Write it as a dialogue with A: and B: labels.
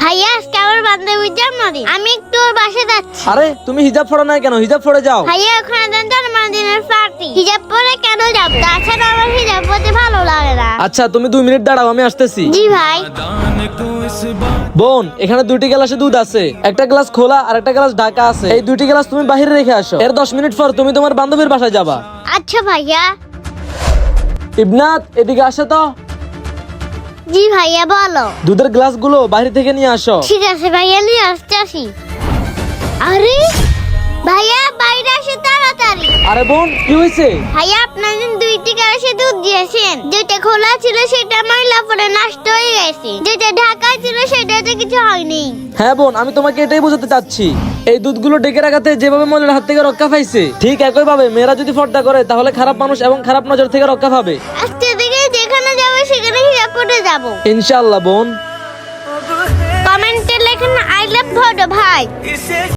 A: ভাইয়া আজকে আমার বান্ধবীর জন্মদিন, আমি একটু ওর বাসায় যাচ্ছি।
B: আরে তুমি হিজাব পরো না কেন? হিজাব পরে যাও।
A: ভাইয়া ওখানে জন্মদিনের পার্টি, হিজাব পরে কেন যাব? তাছাড়া আমার হিজাব পরতে ভালো লাগে না।
B: আচ্ছা তুমি 2 মিনিট দাঁড়াও, আমি আসতেছি।
A: জি ভাই।
B: বোন, এখানে 2টি গ্লাসে দুধ আছে, একটা গ্লাস খোলা আর একটা গ্লাস ঢাকা আছে। এই 2টি গ্লাস তুমি বাইরে রেখে আসো। এর 10 মিনিট পর তুমি তোমার বান্ধবীর বাসায় যাবা।
A: আচ্ছা ভাইয়া।
B: ইবনাত, এদিকে আসো তো।
A: জি ভাইয়া বলো।
B: দুধের গ্লাসগুলো বাইরে থেকে নিয়ে আসো।
A: ঠিক আছে ভাইয়া, নিয়ে আসতেছি। আরে ভাইয়া বাইরে আসে তাড়াতাড়ি।
B: আরে বোন, কি হয়েছে?
A: ভাইয়া আপনার 2টি গ্লাসে দুধ দিয়েছেন, যেটা খোলা ছিল সেটা ময়লা পড়ে নষ্ট হয়ে গেছে, যেটা ঢাকা ছিল সেটাতে কিছু হয়নি।
B: হ্যাঁ বোন, আমি তোমাকে এটাই বোঝাতে চাচ্ছি। এই দুধগুলো ডেকে রাখাতে যেভাবে মলের হাত থেকে রক্ষা পাইছে, ঠিক একই ভাবে মেয়েরা যদি পর্দা করে তাহলে খারাপ মানুষ এবং খারাপ নজর থেকে রক্ষা পাবে।
A: আজকে থেকে যেখানে যাবে সেখানে হিজাব পরে যাব
B: ইনশাআল্লাহ বোন।
A: কমেন্টে লেখেন আই লাভ ভোট ভাই।